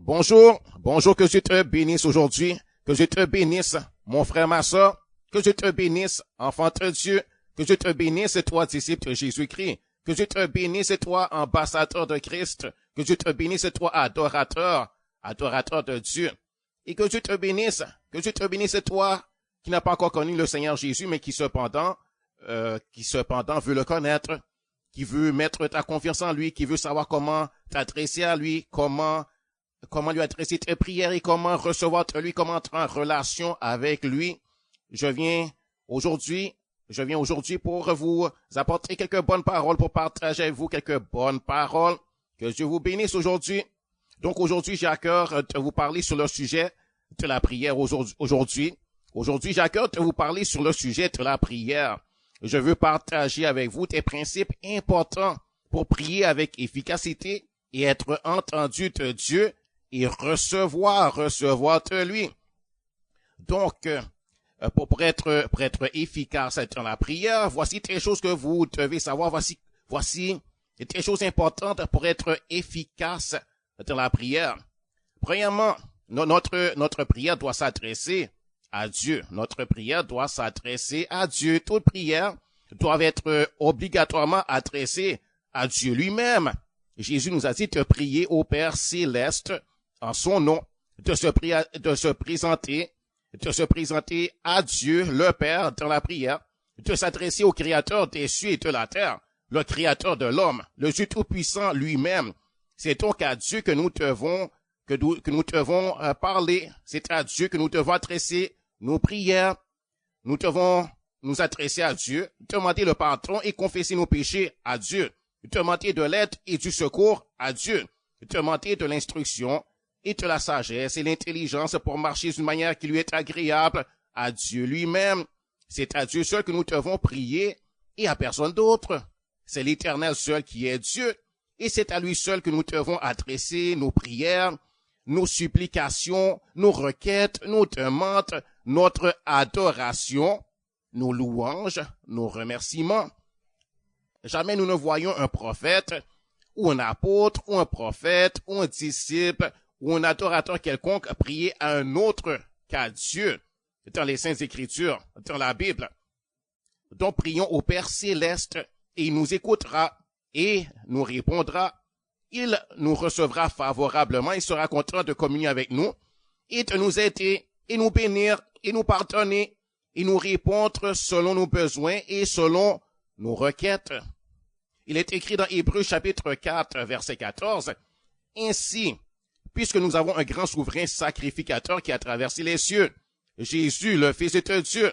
Bonjour, que Dieu te bénisse aujourd'hui, que Dieu te bénisse, mon frère, ma soeur, que Dieu te bénisse, enfant de Dieu, que Dieu te bénisse, toi, disciple de Jésus-Christ, que Dieu te bénisse, toi, ambassadeur de Christ, que Dieu te bénisse, toi, adorateur de Dieu, et que Dieu te bénisse, toi, qui n'a pas encore connu le Seigneur Jésus, mais qui cependant veut le connaître, qui veut mettre ta confiance en lui, qui veut savoir comment t'adresser à lui, comment lui adresser tes prières et comment recevoir de lui, comment entrer en relation avec lui. Je viens aujourd'hui pour vous apporter quelques bonnes paroles, pour partager avec vous quelques bonnes paroles. Que Dieu vous bénisse aujourd'hui. Donc aujourd'hui, j'ai à cœur de vous parler sur le sujet de la prière aujourd'hui. Aujourd'hui, j'ai à cœur de vous parler sur le sujet de la prière. Je veux partager avec vous des principes importants pour prier avec efficacité et être entendu de Dieu et recevoir de lui. Donc, pour être efficace dans la prière, voici des choses que vous devez savoir. Voici des choses importantes pour être efficace dans la prière. Premièrement, notre prière doit s'adresser à Dieu. Notre prière doit s'adresser à Dieu. Toute prière doit être obligatoirement adressée à Dieu lui-même. Jésus nous a dit de prier au Père céleste en son nom, de se présenter à Dieu, le Père, dans la prière, de s'adresser au Créateur des cieux et de la terre, le Créateur de l'homme, le Dieu Tout-Puissant lui-même. C'est donc à Dieu que nous devons parler. C'est à Dieu que nous devons adresser nos prières. Nous devons nous adresser à Dieu, demander le pardon et confesser nos péchés à Dieu, demander de l'aide et du secours à Dieu, demander de l'instruction et de la sagesse et l'intelligence pour marcher d'une manière qui lui est agréable à Dieu lui-même. C'est à Dieu seul que nous devons prier et à personne d'autre. C'est l'Éternel seul qui est Dieu et c'est à lui seul que nous devons adresser nos prières, nos supplications, nos requêtes, nos demandes, notre adoration, nos louanges, nos remerciements. Jamais nous ne voyons un prophète ou un apôtre ou un prophète ou un disciple ou un adorateur quelconque prier à un autre qu'à Dieu dans les Saintes Écritures, dans la Bible. Donc prions au Père céleste et il nous écoutera et nous répondra. Il nous recevra favorablement, il sera content de communier avec nous et de nous aider et nous bénir et nous pardonner et nous répondre selon nos besoins et selon nos requêtes. Il est écrit dans Hébreux chapitre 4, verset 14, « Ainsi, puisque nous avons un grand souverain sacrificateur qui a traversé les cieux, Jésus, le Fils de Dieu,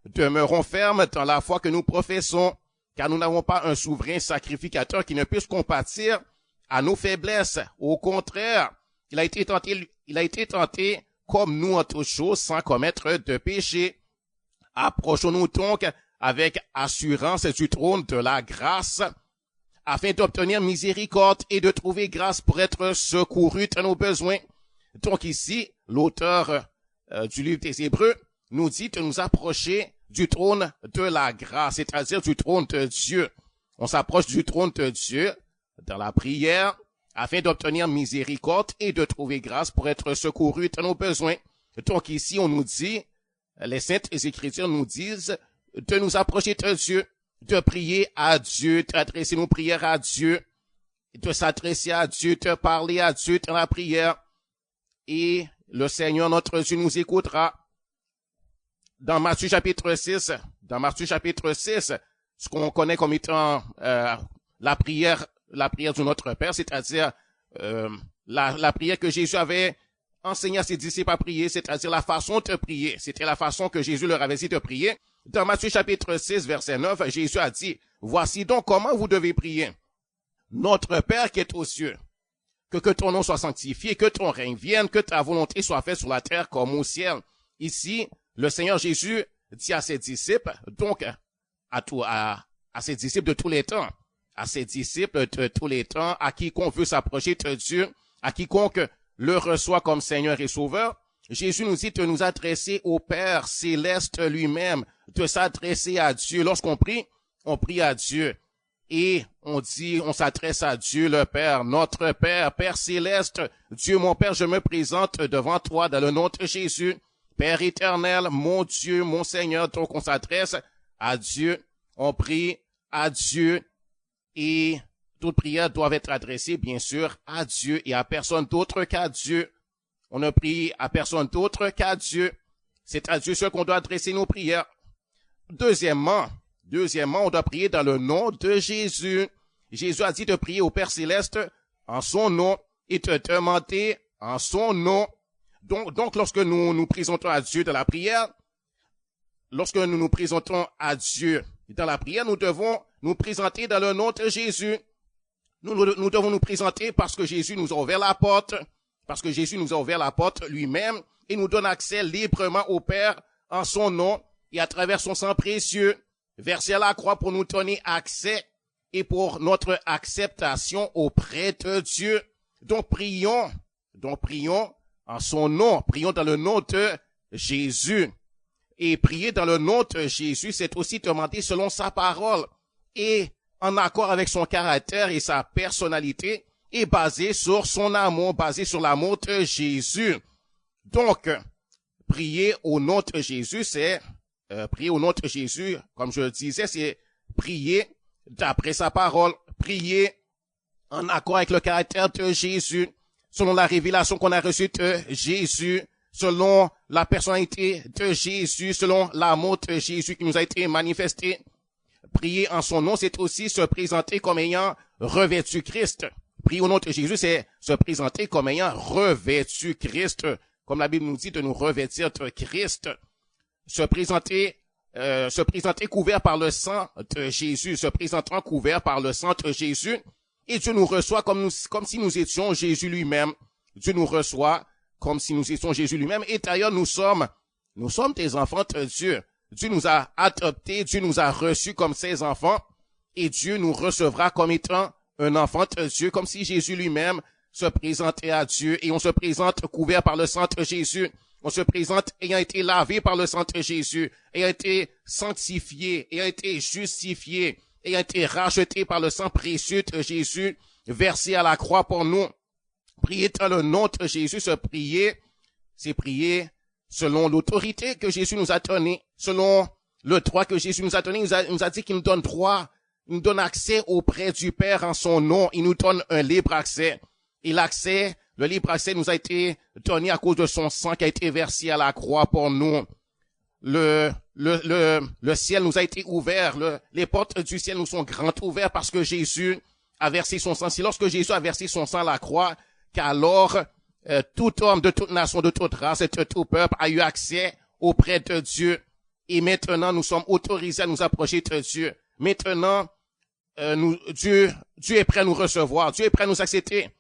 demeurons fermes dans la foi que nous professons, car nous n'avons pas un souverain sacrificateur qui ne puisse compatir à nos faiblesses. Au contraire, il a été tenté comme nous en toutes choses sans commettre de péché. Approchons-nous donc avec assurance du trône de la grâce, afin d'obtenir miséricorde et de trouver grâce pour être secourus dans nos besoins. » Donc ici, l'auteur du livre des Hébreux nous dit de nous approcher du trône de la grâce, c'est-à-dire du trône de Dieu. On s'approche du trône de Dieu dans la prière afin d'obtenir miséricorde et de trouver grâce pour être secourus dans nos besoins. Donc ici, on nous dit, les Saintes Écritures nous disent de nous approcher de Dieu, de prier à Dieu, d'adresser nos prières à Dieu, de s'adresser à Dieu, de parler à Dieu dans la prière. Et le Seigneur notre Dieu nous écoutera. Dans Matthieu chapitre 6, ce qu'on connaît comme étant la prière de notre Père, c'est-à-dire la prière que Jésus avait enseigné à ses disciples à prier, c'est-à-dire la façon de prier. C'était la façon que Jésus leur avait dit de prier. Dans Matthieu chapitre 6, verset 9, Jésus a dit, « Voici donc comment vous devez prier. Notre Père qui est aux cieux, que ton nom soit sanctifié, que ton règne vienne, que ta volonté soit faite sur la terre comme au ciel. » Ici, le Seigneur Jésus dit à ses disciples, donc à ses disciples de tous les temps, à quiconque veut s'approcher de Dieu, à quiconque le reçoit comme Seigneur et Sauveur, Jésus nous dit de nous adresser au Père céleste lui-même, de s'adresser à Dieu. Lorsqu'on prie, on prie à Dieu. et on dit, on s'adresse à Dieu le Père, notre Père, Père céleste, Dieu mon Père, je me présente devant toi dans le nom de Jésus, Père éternel, mon Dieu, mon Seigneur. Donc on s'adresse à Dieu, on prie à Dieu et toute prière doit être adressée bien sûr à Dieu et à personne d'autre qu'à Dieu. On ne prie à personne d'autre qu'à Dieu. C'est à Dieu seul qu'on doit adresser nos prières. Deuxièmement, on doit prier dans le nom de Jésus. Jésus a dit de prier au Père céleste en son nom et de demander en son nom. Donc lorsque nous nous présentons à Dieu dans la prière, lorsque nous nous présentons à Dieu dans la prière, nous devons nous présenter dans le nom de Jésus. Nous devons nous présenter parce que Jésus nous a ouvert la porte, parce que Jésus nous a ouvert la porte lui-même et nous donne accès librement au Père en son nom et à travers son sang précieux, versé à la croix pour nous donner accès et pour notre acceptation auprès de Dieu. Donc prions en son nom, prions dans le nom de Jésus. Et prier dans le nom de Jésus, c'est aussi demander selon sa parole et en accord avec son caractère et sa personnalité et basé sur son amour, basé sur l'amour de Jésus. Donc, prier au nom de Jésus, c'est prier au nom de Jésus, comme je le disais, c'est prier d'après sa parole, prier en accord avec le caractère de Jésus, selon la révélation qu'on a reçue de Jésus, selon la personnalité de Jésus, selon l'amour de Jésus qui nous a été manifesté. Prier en son nom, c'est aussi se présenter comme ayant revêtu Christ. Prier au nom de Jésus, c'est se présenter comme ayant revêtu Christ, comme la Bible nous dit de nous revêtir de Christ. Se présenter couvert par le sang de Jésus, se présentant couvert par le sang de Jésus. Et Dieu nous reçoit comme si nous étions Jésus lui-même. Dieu nous reçoit comme si nous étions Jésus lui-même. Et d'ailleurs, nous sommes des enfants de Dieu. Dieu nous a adoptés, Dieu nous a reçus comme ses enfants. Et Dieu nous recevra comme étant un enfant de Dieu, comme si Jésus lui-même se présentait à Dieu. Et on se présente couvert par le sang de Jésus. On se présente ayant été lavé par le sang de Jésus, ayant été sanctifié, ayant été justifié, ayant été racheté par le sang précieux de Jésus, versé à la croix pour nous. Prier dans le nom de Jésus, c'est prier selon l'autorité que Jésus nous a donnée, selon le droit que Jésus nous a donné. Il nous a dit qu'il nous donne droit, il nous donne accès auprès du Père en son nom. Il nous donne un libre accès. Et le libre accès nous a été donné à cause de son sang qui a été versé à la croix pour nous. Le ciel nous a été ouvert. Les portes du ciel nous sont grandes ouvertes parce que Jésus a versé son sang. C'est lorsque Jésus a versé son sang à la croix qu'alors tout homme de toute nation, de toute race et de tout peuple a eu accès auprès de Dieu. Et maintenant, nous sommes autorisés à nous approcher de Dieu. Maintenant, Dieu est prêt à nous recevoir. Dieu est prêt à nous accepter.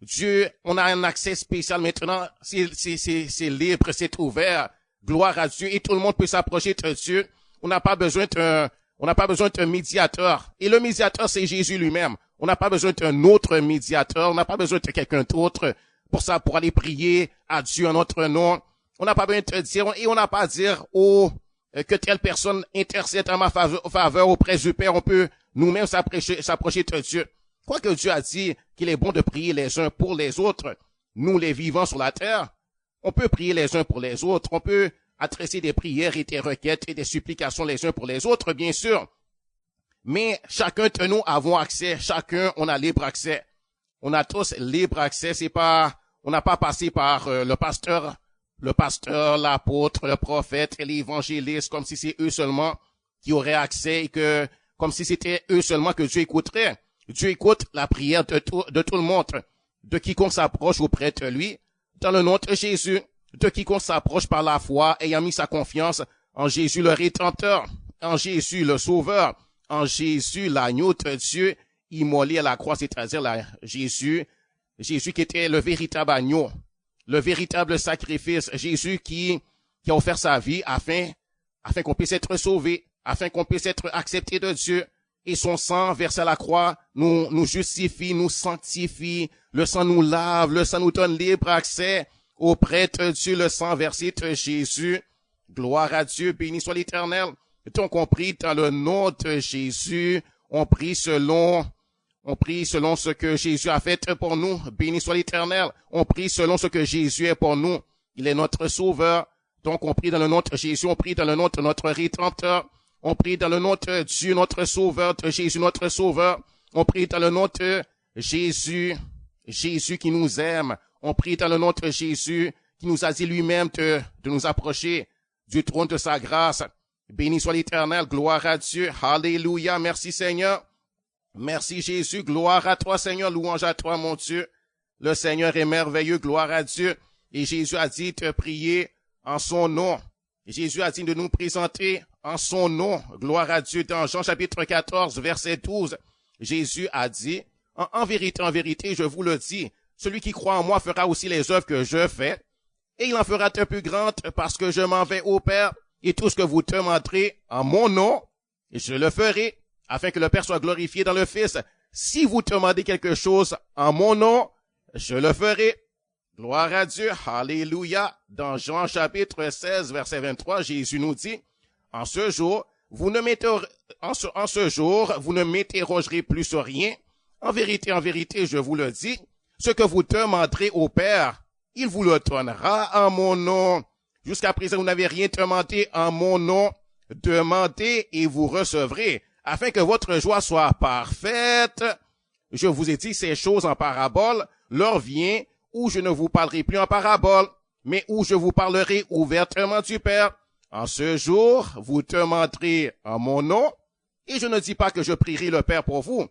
Dieu, on a un accès spécial maintenant. C'est libre, c'est ouvert. Gloire à Dieu. Et tout le monde peut s'approcher de Dieu. On n'a pas besoin d'un médiateur. Et le médiateur, c'est Jésus lui-même. On n'a pas besoin d'un autre médiateur. On n'a pas besoin de quelqu'un d'autre pour aller prier à Dieu en notre nom. On n'a pas besoin de dire, et on n'a pas à dire, que telle personne intercède en ma faveur auprès du Père. On peut nous-mêmes s'approcher de Dieu. Quoique Dieu a dit qu'il est bon de prier les uns pour les autres, nous les vivants sur la terre, on peut prier les uns pour les autres, on peut adresser des prières et des requêtes et des supplications les uns pour les autres, bien sûr. Mais chacun de nous avons accès, chacun on a libre accès. On a tous libre accès, on n'a pas passé par le pasteur, l'apôtre, le prophète et l'évangéliste comme si c'est eux seulement qui auraient accès et comme si c'était eux seulement que Dieu écouterait. Dieu écoute la prière de tout le monde, de quiconque s'approche auprès de lui, dans le nom de Jésus, de quiconque s'approche par la foi, ayant mis sa confiance en Jésus le Rédempteur, en Jésus le Sauveur, en Jésus l'agneau de Dieu, immolé à la croix, c'est-à-dire Jésus qui était le véritable agneau, le véritable sacrifice, Jésus qui a offert sa vie afin qu'on puisse être sauvé, afin qu'on puisse être accepté de Dieu. Et son sang versé à la croix nous justifie, nous sanctifie. Le sang nous lave, le sang nous donne libre accès auprès de Dieu, le sang versé de Jésus. Gloire à Dieu, béni soit l'Éternel. Donc on prie dans le nom de Jésus On prie selon ce que Jésus a fait pour nous. Béni soit l'Éternel. On prie selon ce que Jésus est pour nous. Il est notre sauveur. Donc, on prie dans le nom de Jésus. On prie dans le nom de notre Rédempteur. On prie dans le nom de Dieu, notre sauveur, de Jésus, notre sauveur. On prie dans le nom de Jésus, Jésus qui nous aime. On prie dans le nom de Jésus qui nous a dit lui-même de nous approcher du trône de sa grâce. Béni soit l'Éternel. Gloire à Dieu. Alléluia. Merci Seigneur. Merci Jésus, gloire à toi Seigneur, louange à toi mon Dieu. Le Seigneur est merveilleux, gloire à Dieu. Et Jésus a dit de prier en son nom. Et Jésus a dit de nous présenter en son nom, gloire à Dieu. Dans Jean chapitre 14, verset 12, Jésus a dit, en vérité, je vous le dis, celui qui croit en moi fera aussi les œuvres que je fais, et il en fera de plus grandes parce que je m'en vais au Père, et tout ce que vous demanderez en mon nom, je le ferai, afin que le Père soit glorifié dans le Fils. Si vous demandez quelque chose en mon nom, je le ferai. Gloire à Dieu. Alléluia. Dans Jean chapitre 16, verset 23, Jésus nous dit, en ce jour, vous ne m'interrogerez plus sur rien. En vérité, je vous le dis, ce que vous demanderez au Père, il vous le donnera en mon nom. Jusqu'à présent, vous n'avez rien demandé en mon nom. Demandez et vous recevrez, afin que votre joie soit parfaite. Je vous ai dit ces choses en parabole. L'heure vient où je ne vous parlerai plus en parabole, mais où je vous parlerai ouvertement du Père. En ce jour, vous demanderez en mon nom, et je ne dis pas que je prierai le Père pour vous,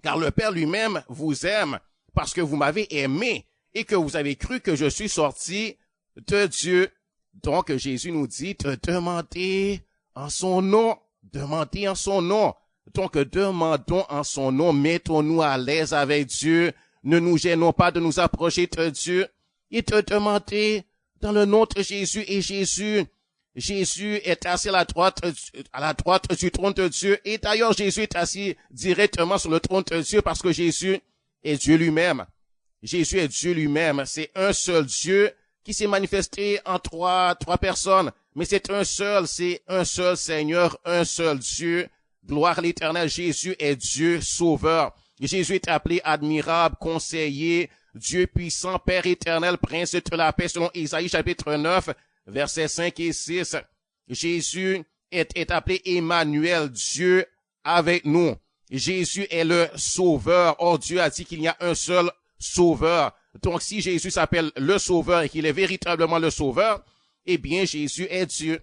car le Père lui-même vous aime, parce que vous m'avez aimé, et que vous avez cru que je suis sorti de Dieu. Donc Jésus nous dit de demander en son nom. Demandez en son nom. Donc, demandons en son nom. Mettons-nous à l'aise avec Dieu. Ne nous gênons pas de nous approcher de Dieu et de demander dans le nom de Jésus. Et Jésus est assis à la droite du trône de Dieu. Et d'ailleurs, Jésus est assis directement sur le trône de Dieu parce que Jésus est Dieu lui-même. Jésus est Dieu lui-même. C'est un seul Dieu qui s'est manifesté en trois personnes. Mais c'est un seul Seigneur, un seul Dieu. Gloire à l'Éternel. Jésus est Dieu sauveur. Jésus est appelé admirable, conseiller, Dieu puissant, Père éternel, prince de la paix, selon Isaïe chapitre 9, versets 5 et 6. Jésus est appelé Emmanuel, Dieu avec nous. Jésus est le sauveur. Or, Dieu a dit qu'il y a un seul sauveur. Donc, si Jésus s'appelle le sauveur et qu'il est véritablement le sauveur, eh bien, Jésus est Dieu.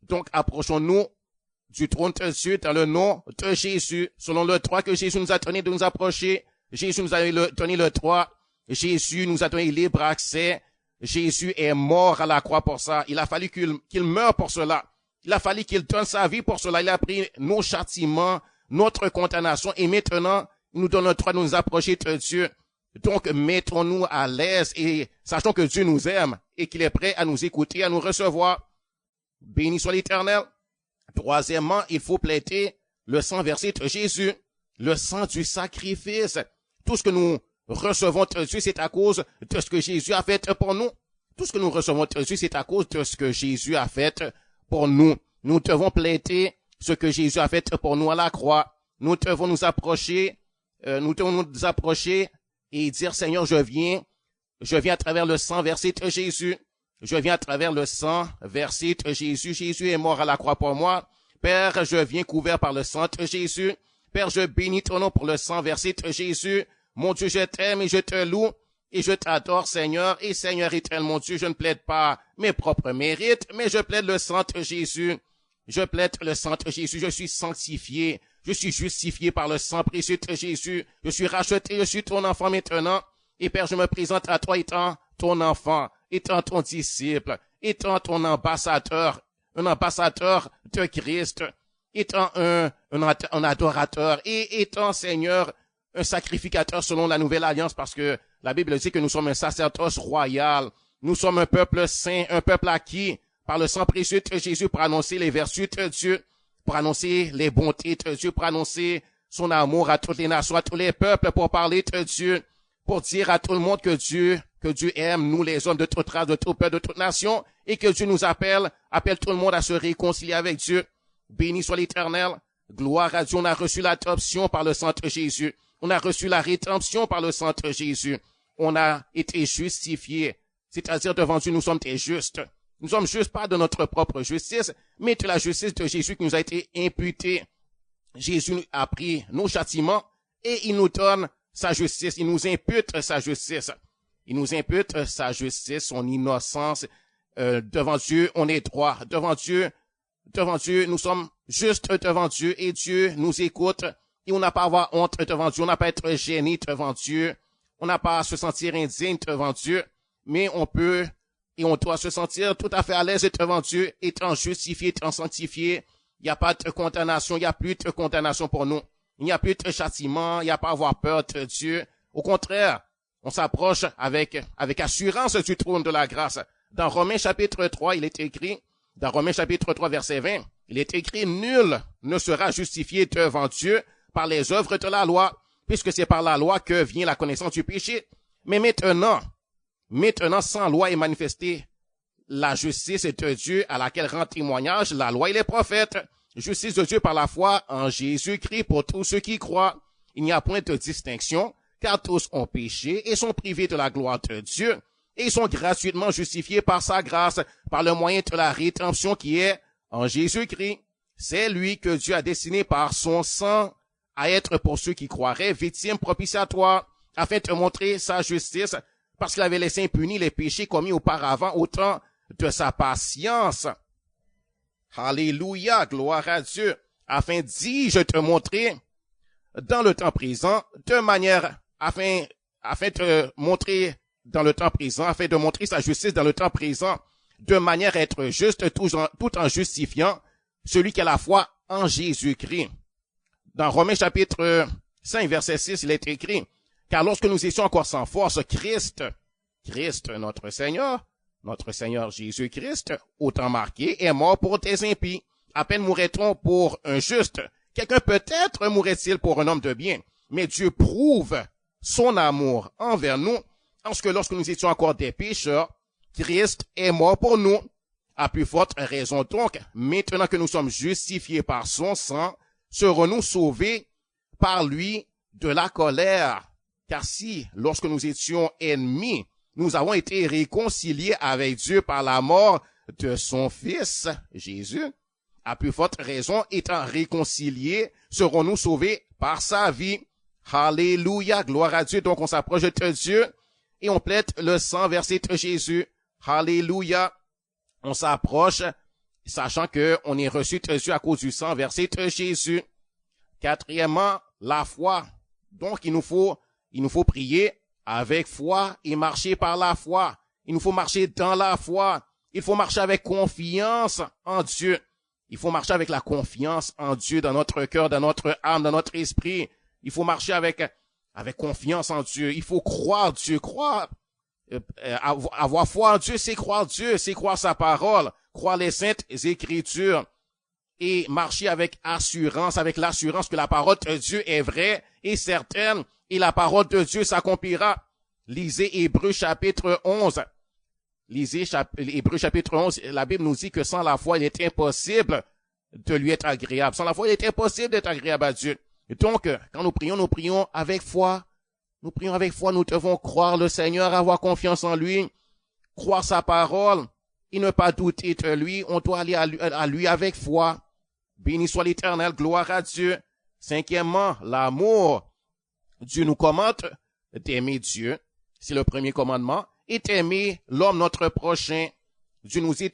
Donc, approchons-nous du trône de Dieu dans le nom de Jésus, selon le droit que Jésus nous a donné de nous approcher. Jésus nous a donné le droit. Jésus nous a donné libre accès. Jésus est mort à la croix pour ça. Il a fallu qu'il meure pour cela. Il a fallu qu'il donne sa vie pour cela. Il a pris nos châtiments, notre condamnation, et maintenant, il nous donne le droit de nous approcher de Dieu. Donc, mettons-nous à l'aise et sachons que Dieu nous aime et qu'il est prêt à nous écouter, à nous recevoir. Béni soit l'Éternel. Troisièmement, il faut plaider le sang versé de Jésus, le sang du sacrifice. Tout ce que nous recevons de Dieu, c'est à cause de ce que Jésus a fait pour nous. Tout ce que nous recevons de Dieu, c'est à cause de ce que Jésus a fait pour nous. Nous devons plaider ce que Jésus a fait pour nous à la croix. Nous devons nous approcher et dire, Seigneur, je viens à travers le sang versé de Jésus. Je viens à travers le sang versé de Jésus. Jésus est mort à la croix pour moi. Père, je viens couvert par le sang de Jésus. Père, je bénis ton nom pour le sang versé de Jésus. Mon Dieu, je t'aime et je te loue et je t'adore, Seigneur. Et Seigneur éternel, mon Dieu, je ne plaide pas mes propres mérites, mais je plaide le sang de Jésus. Je plaide le sang de Jésus. Je suis sanctifié. Je suis justifié par le sang précieux de Jésus. Je suis racheté. Je suis ton enfant maintenant. Et Père, je me présente à toi étant ton enfant, étant ton disciple, étant ton ambassadeur, un ambassadeur de Christ, étant un adorateur et étant, Seigneur, un sacrificateur selon la nouvelle alliance, parce que la Bible dit que nous sommes un sacerdoce royal. Nous sommes un peuple saint, un peuple acquis par le sang précieux de Jésus pour annoncer les vertus de Dieu, pour annoncer les bontés de Dieu, pour annoncer son amour à toutes les nations, à tous les peuples, pour parler de Dieu, pour dire à tout le monde que Dieu aime, nous les hommes de toute race, de tout peuple, de toute nation, et que Dieu nous appelle tout le monde à se réconcilier avec Dieu. Béni soit l'Éternel. Gloire à Dieu, on a reçu l'adoption par le sang de Jésus. On a reçu la rédemption par le sang de Jésus. On a été justifiés. C'est-à-dire devant Dieu, nous sommes des justes. Nous sommes justes pas de notre propre justice, mais de la justice de Jésus qui nous a été imputée. Jésus a pris nos châtiments et il nous donne sa justice. Il nous impute sa justice. Il nous impute sa justice, son innocence. Devant Dieu, on est droit. Devant Dieu, nous sommes justes devant Dieu et Dieu nous écoute. Et on n'a pas à avoir honte devant Dieu. On n'a pas à être gêné devant Dieu. On n'a pas à se sentir indigne devant Dieu. Mais on peut et on doit se sentir tout à fait à l'aise devant Dieu, étant justifié, étant sanctifié. Il n'y a pas de condamnation, il n'y a plus de condamnation pour nous. Il n'y a plus de châtiment, il n'y a pas à avoir peur de Dieu. Au contraire, on s'approche avec assurance du trône de la grâce. Dans Romains chapitre 3, il est écrit, dans Romains chapitre 3, verset 20, il est écrit, nul ne sera justifié devant Dieu par les œuvres de la loi, puisque c'est par la loi que vient la connaissance du péché. Mais maintenant, sans loi est manifestée la justice de Dieu à laquelle rend témoignage la loi et les prophètes. Justice de Dieu par la foi en Jésus-Christ pour tous ceux qui croient. Il n'y a point de distinction, car tous ont péché et sont privés de la gloire de Dieu, et ils sont gratuitement justifiés par sa grâce, par le moyen de la rédemption qui est en Jésus-Christ. C'est lui que Dieu a destiné par son sang à être pour ceux qui croiraient victime propitiatoire, afin de montrer sa justice, parce qu'il avait laissé impunis les péchés commis auparavant au temps de sa patience. Alléluia, gloire à Dieu, afin, dis-je, te montrer dans le temps présent, afin de montrer sa justice dans le temps présent, de manière à être juste tout en justifiant celui qui a la foi en Jésus-Christ. Dans Romains chapitre 5, verset 6, il est écrit, car lorsque nous étions encore sans force, Christ, notre Seigneur Jésus-Christ, au temps marqué, est mort pour des impies. À peine mourrait-on pour un juste. Quelqu'un peut-être mourrait-il pour un homme de bien. Mais Dieu prouve son amour envers nous, en ce que lorsque nous étions encore des pécheurs, Christ est mort pour nous. À plus forte raison donc, maintenant que nous sommes justifiés par son sang, serons-nous sauvés par lui de la colère. Car si, lorsque nous étions ennemis, nous avons été réconciliés avec Dieu par la mort de son Fils, Jésus, à plus forte raison, étant réconciliés, serons-nous sauvés par sa vie. Alléluia, gloire à Dieu. Donc on s'approche de Dieu et on plaide le sang versé de Jésus. Alléluia. On s'approche, sachant que on est reçu de Dieu à cause du sang versé de Jésus. Quatrièmement, la foi. Donc il nous faut prier avec foi et marcher par la foi. Il nous faut marcher dans la foi. Il faut marcher avec confiance en Dieu. Il faut marcher avec la confiance en Dieu dans notre cœur, dans notre âme, dans notre esprit. Il faut marcher avec confiance en Dieu. Il faut croire Dieu, avoir foi en Dieu, c'est croire sa parole, croire les saintes écritures et marcher avec assurance, avec l'assurance que la parole de Dieu est vraie et certaine et la parole de Dieu s'accomplira. Lisez Hébreux chapitre 11. Hébreux chapitre 11, la Bible nous dit que sans la foi, il est impossible de lui être agréable. Sans la foi, il est impossible d'être agréable à Dieu. Et donc, quand nous prions avec foi. Nous prions avec foi, nous devons croire le Seigneur, avoir confiance en lui, croire sa parole et ne pas douter de lui. On doit aller à lui avec foi. Béni soit l'Éternel, gloire à Dieu. Cinquièmement, l'amour. Dieu nous commande d'aimer Dieu. C'est le premier commandement. Et d'aimer l'homme notre prochain. Dieu nous dit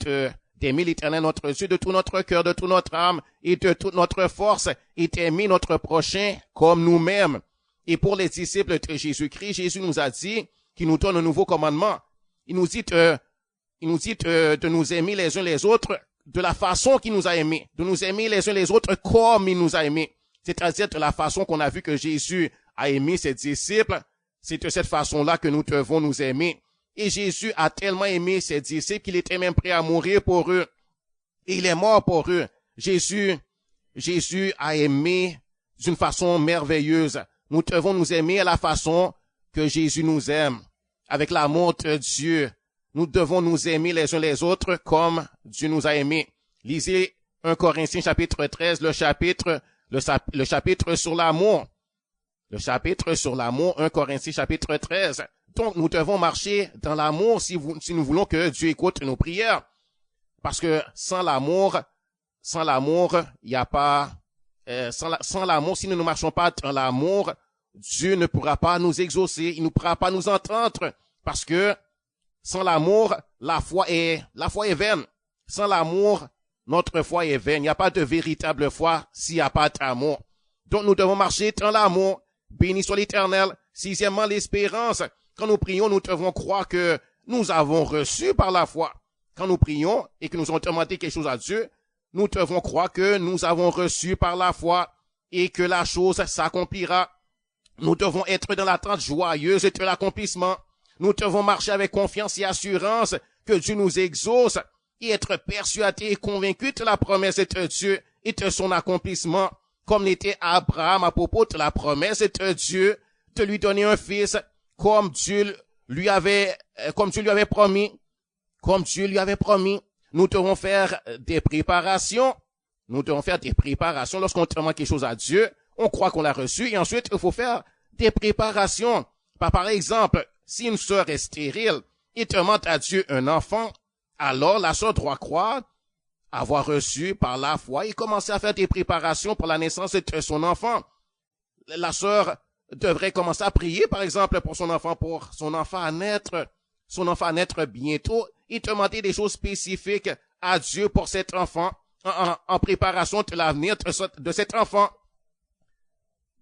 d'aimer l'Éternel notre Dieu de tout notre cœur, de toute notre âme et de toute notre force et d'aimer notre prochain comme nous-mêmes. Et pour les disciples de Jésus-Christ, Jésus nous a dit qu'il nous donne un nouveau commandement. Il nous dit de nous aimer les uns les autres de la façon qu'il nous a aimés, de nous aimer les uns les autres comme il nous a aimés. C'est-à-dire de la façon qu'on a vu que Jésus a aimé ses disciples, c'est de cette façon-là que nous devons nous aimer. Et Jésus a tellement aimé ses disciples qu'il était même prêt à mourir pour eux. Et il est mort pour eux. Jésus a aimé d'une façon merveilleuse. Nous devons nous aimer à la façon que Jésus nous aime, avec l'amour de Dieu. Nous devons nous aimer les uns les autres comme Dieu nous a aimés. Lisez 1 Corinthiens chapitre 13, le chapitre le chapitre sur l'amour. Le chapitre sur l'amour, 1 Corinthiens chapitre 13. Donc, nous devons marcher dans l'amour si nous voulons que Dieu écoute nos prières. Parce que sans l'amour, il n'y a pas, sans l'amour, si nous ne marchons pas dans l'amour, Dieu ne pourra pas nous exaucer, il ne pourra pas nous entendre. Parce que sans l'amour, la foi est vaine. Sans l'amour, notre foi est vaine. Il n'y a pas de véritable foi s'il n'y a pas d'amour. Donc, nous devons marcher dans l'amour. Béni soit l'Éternel. Sixièmement, l'espérance. Quand nous prions, nous devons croire que nous avons reçu par la foi. Quand nous prions et que nous avons demandé quelque chose à Dieu, nous devons croire que nous avons reçu par la foi et que la chose s'accomplira. Nous devons être dans l'attente joyeuse de l'accomplissement. Nous devons marcher avec confiance et assurance que Dieu nous exauce et être persuadés et convaincus de la promesse de Dieu et de son accomplissement, comme l'était Abraham à propos de la promesse de Dieu de lui donner un fils, comme Dieu lui avait promis. Comme Dieu lui avait promis. Nous devons faire des préparations. Nous devons faire des préparations. Lorsqu'on demande quelque chose à Dieu, on croit qu'on l'a reçu et ensuite il faut faire des préparations. Par exemple, si une sœur est stérile et demande à Dieu un enfant, alors la sœur doit croire avoir reçu par la foi et commencer à faire des préparations pour la naissance de son enfant. La sœur devrait commencer à prier, par exemple, pour son enfant à naître bientôt et demander des choses spécifiques à Dieu pour cet enfant en préparation de l'avenir de cet enfant.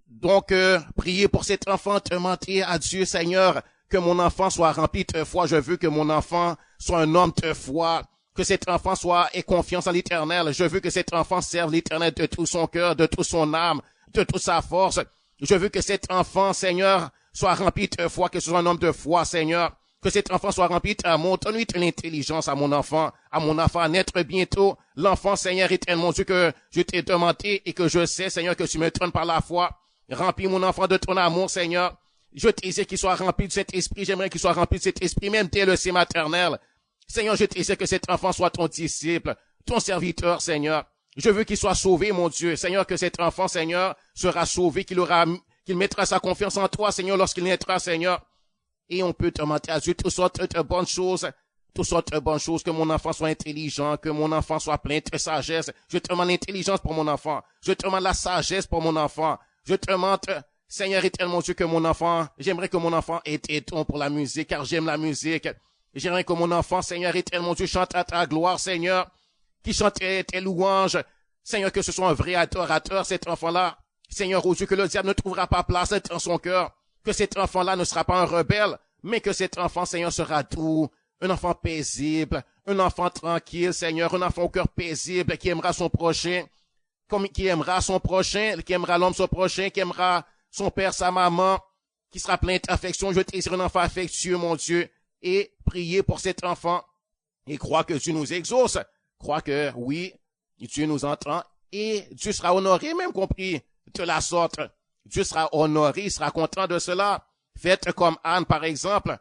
Donc, priez pour cet enfant, demandez à Dieu, Seigneur, que mon enfant soit rempli de foi. Je veux que mon enfant soit un homme de foi, que cet enfant ait confiance en l'Éternel. Je veux que cet enfant serve l'Éternel de tout son cœur, de toute son âme, de toute sa force. Je veux que cet enfant, Seigneur, soit rempli de foi, que ce soit un homme de foi, Seigneur. Que cet enfant soit rempli d'amour. Donne-lui de l'intelligence à mon enfant à naître bientôt. L'enfant, Seigneur, éternel, mon Dieu, que je t'ai demandé et que je sais, Seigneur, que tu me donnes par la foi. Remplis mon enfant de ton amour, Seigneur. Je désire qu'il soit rempli de cet esprit. J'aimerais qu'il soit rempli de cet esprit, même dès le sein maternel. Seigneur, je désire que cet enfant soit ton disciple, ton serviteur, Seigneur. Je veux qu'il soit sauvé, mon Dieu. Seigneur, que cet enfant, Seigneur, sera sauvé, qu'il mettra sa confiance en toi, Seigneur, lorsqu'il naîtra, Seigneur. Et on peut demander à Dieu toutes sortes de bonnes choses, que mon enfant soit intelligent, que mon enfant soit plein de sagesse. Je te demande l'intelligence pour mon enfant. Je te demande la sagesse pour mon enfant. Je te demande, Seigneur éternel, mon Dieu, j'aimerais que mon enfant ait des dons pour la musique, car j'aime la musique. J'aimerais que mon enfant, Seigneur éternel, mon Dieu, chante à ta gloire, Seigneur, qui chante tes louanges. Seigneur, que ce soit un vrai adorateur, cet enfant-là. Seigneur, oh Dieu, que le diable ne trouvera pas place dans son cœur. Que cet enfant-là ne sera pas un rebelle, mais que cet enfant, Seigneur, sera doux, un enfant paisible, un enfant tranquille, Seigneur, un enfant au cœur paisible, qui aimera son prochain, qui aimera l'homme son prochain, qui aimera son père, sa maman, qui sera plein d'affection. Je désire un enfant affectueux, mon Dieu, et prier pour cet enfant, et croire que Dieu nous exauce, croire que, oui, Dieu nous entend, et Dieu sera honoré, même compris de la sorte. Dieu sera honoré, il sera content de cela. Faites comme Anne, par exemple.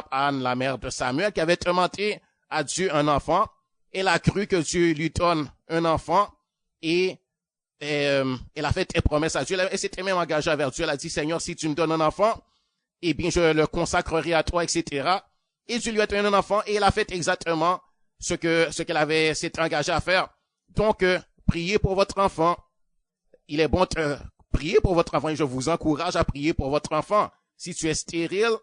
Anne, la mère de Samuel, qui avait demandé à Dieu un enfant. Elle a cru que Dieu lui donne un enfant et elle a fait des promesses à Dieu. Elle s'était même engagée avec Dieu. Elle a dit, Seigneur, si tu me donnes un enfant, eh bien, je le consacrerai à toi, etc. Et Dieu lui a donné un enfant et elle a fait exactement ce qu'elle s'était engagée à faire. Donc, priez pour votre enfant. Il est bon de prier pour votre enfant et je vous encourage à prier pour votre enfant. Si tu es stérile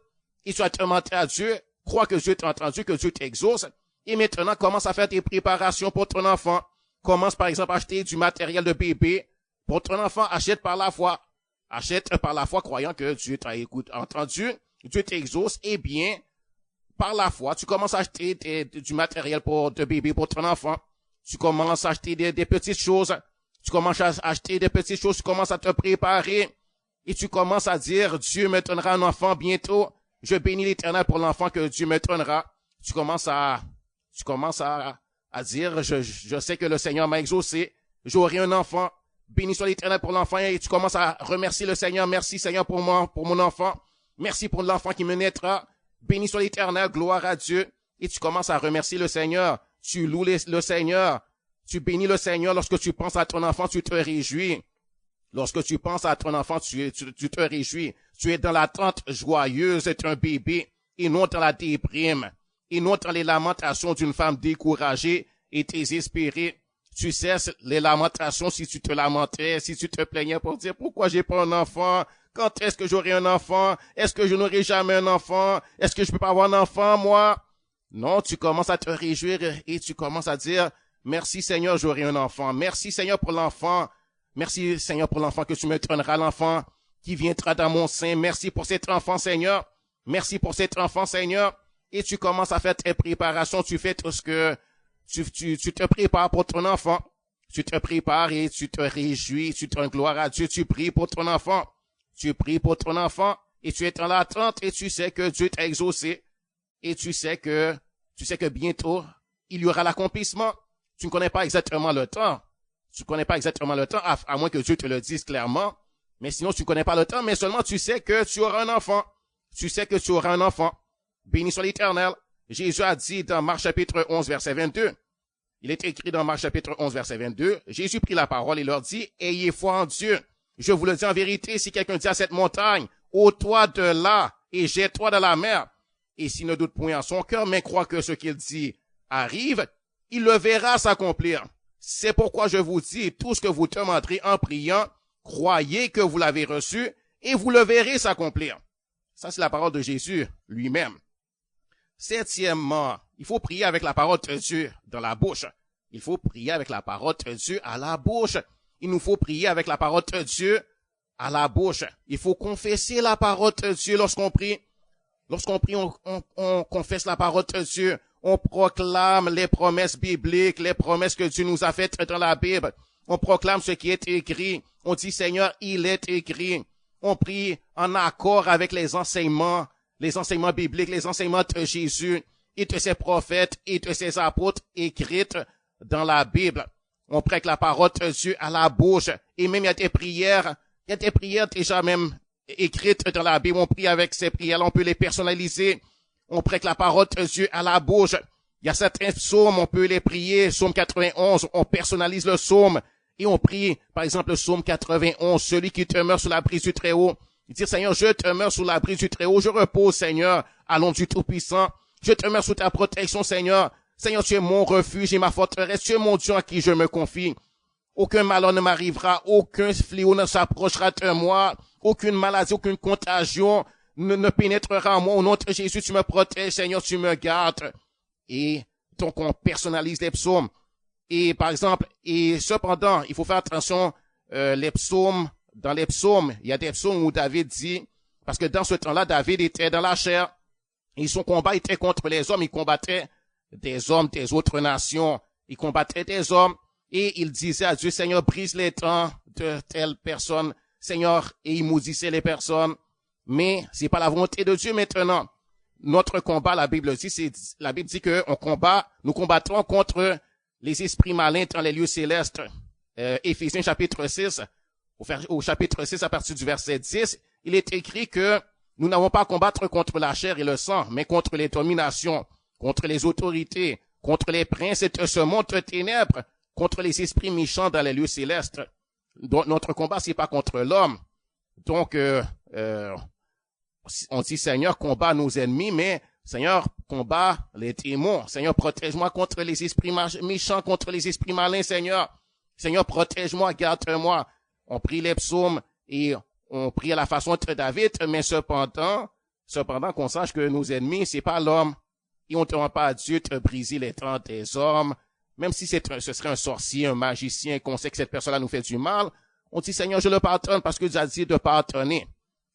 et tu as demandé à Dieu, crois que Dieu t'a entendu, que Dieu t'exauce. Et maintenant, commence à faire des préparations pour ton enfant. Commence par exemple à acheter du matériel de bébé pour ton enfant. Achète par la foi. Croyant que Dieu t'a entendu, Dieu t'exauce. Eh bien, par la foi, tu commences à acheter du matériel de bébé pour ton enfant. Tu commences à acheter des petites choses. Tu commences à acheter des petites choses, tu commences à te préparer et tu commences à dire, Dieu me donnera un enfant bientôt. Je bénis l'Éternel pour l'enfant que Dieu me donnera. Tu commences à dire, je sais que le Seigneur m'a exaucé. J'aurai un enfant. Bénis soit l'Éternel pour l'enfant et tu commences à remercier le Seigneur. Merci Seigneur pour mon enfant. Merci pour l'enfant qui me naîtra. Bénis soit l'Éternel, gloire à Dieu. Et tu commences à remercier le Seigneur. Tu loues le Seigneur. Tu bénis le Seigneur lorsque tu penses à ton enfant, tu te réjouis. Lorsque tu penses à ton enfant, tu te réjouis. Tu es dans l'attente joyeuse d'un bébé et non dans la déprime, et non dans les lamentations d'une femme découragée et désespérée. Tu cesses les lamentations si tu te lamentais, si tu te plaignais pour dire pourquoi j'ai pas un enfant, quand est-ce que j'aurai un enfant, est-ce que je n'aurai jamais un enfant, est-ce que je peux pas avoir un enfant moi? Non, tu commences à te réjouir et tu commences à dire merci Seigneur, j'aurai un enfant, merci Seigneur pour l'enfant, merci Seigneur pour l'enfant que tu me donneras, l'enfant qui viendra dans mon sein, merci pour cet enfant Seigneur, merci pour cet enfant Seigneur, et tu commences à faire tes préparations, tu fais tout ce que tu te prépares pour ton enfant. Tu te prépares et tu te réjouis, tu te rends gloire à Dieu, tu pries pour ton enfant. Tu pries pour ton enfant et tu es dans l'attente et tu sais que Dieu t'a exaucé et tu sais que bientôt il y aura l'accomplissement. Tu ne connais pas exactement le temps. Tu ne connais pas exactement le temps, à moins que Dieu te le dise clairement. Mais sinon, tu ne connais pas le temps, mais seulement tu sais que tu auras un enfant. Tu sais que tu auras un enfant. Béni soit l'Éternel. Jésus a dit dans Marc chapitre 11, verset 22. Il est écrit dans Marc chapitre 11, verset 22. Jésus prit la parole et leur dit, ayez foi en Dieu. Je vous le dis en vérité, si quelqu'un dit à cette montagne, ôte-toi de là et jette-toi dans la mer. Et s'il ne doute point en son cœur, mais croit que ce qu'il dit arrive, il le verra s'accomplir. C'est pourquoi je vous dis, tout ce que vous demanderez en priant, croyez que vous l'avez reçu et vous le verrez s'accomplir. Ça, c'est la parole de Jésus lui-même. Septièmement, il faut prier avec la parole de Dieu dans la bouche. Il faut prier avec la parole de Dieu à la bouche. Il nous faut prier avec la parole de Dieu à la bouche. Il faut confesser la parole de Dieu lorsqu'on prie. Lorsqu'on prie, on confesse la parole de Dieu. On proclame les promesses bibliques, les promesses que Dieu nous a faites dans la Bible. On proclame ce qui est écrit. On dit, Seigneur, il est écrit. On prie en accord avec les enseignements bibliques, les enseignements de Jésus et de ses prophètes et de ses apôtres écrites dans la Bible. On prête la parole de Dieu à la bouche. Et même il y a des prières déjà même écrites dans la Bible. On prie avec ces prières, on peut les personnaliser. On prête la parole de Dieu à la bouche. Il y a certains psaumes, on peut les prier. Psaume 91, on personnalise le psaume. Et on prie, par exemple, le psaume 91, celui qui demeure sous la brise du Très-Haut. Il dit, Seigneur, je demeure sous la brise du Très-Haut. Je repose, Seigneur, à l'ombre du Tout-Puissant. Je demeure sous ta protection, Seigneur. Seigneur, tu es mon refuge et ma forteresse. Tu es mon Dieu à qui je me confie. Aucun malheur ne m'arrivera. Aucun fléau ne s'approchera de moi. Aucune maladie, aucune contagion ne pénétrera en moi. Au nom de Jésus, tu me protèges, Seigneur, tu me gardes. Et donc, on personnalise les psaumes. Et par exemple, et cependant, il faut faire attention, dans les psaumes, il y a des psaumes où David dit, parce que dans ce temps-là, David était dans la chair, et son combat était contre les hommes, il combattait des hommes des autres nations, il combattait des hommes, et il disait à Dieu, Seigneur, brise les dents de telle personne, Seigneur, et il maudissait les personnes, mais c'est pas la volonté de Dieu maintenant. Notre combat, la Bible dit que nous combattons contre les esprits malins dans les lieux célestes. Éphésiens chapitre 6, au chapitre 6 à partir du verset 10, il est écrit que nous n'avons pas à combattre contre la chair et le sang, mais contre les dominations, contre les autorités, contre les princes de ce monde de ténèbres, contre les esprits méchants dans les lieux célestes. Donc, notre combat, c'est pas contre l'homme. Donc, on dit, Seigneur, combat nos ennemis, mais Seigneur, combat les démons. Seigneur, protège-moi contre les esprits méchants, contre les esprits malins, Seigneur. Seigneur, protège-moi, garde-moi. On prie les psaumes et on prie à la façon de David, mais cependant qu'on sache que nos ennemis, c'est pas l'homme. Et on ne demande pas à Dieu de briser les dents des hommes. Même si ce serait un sorcier, un magicien, qu'on sait que cette personne-là nous fait du mal, on dit, Seigneur, je le pardonne parce que Dieu a dit de pardonner.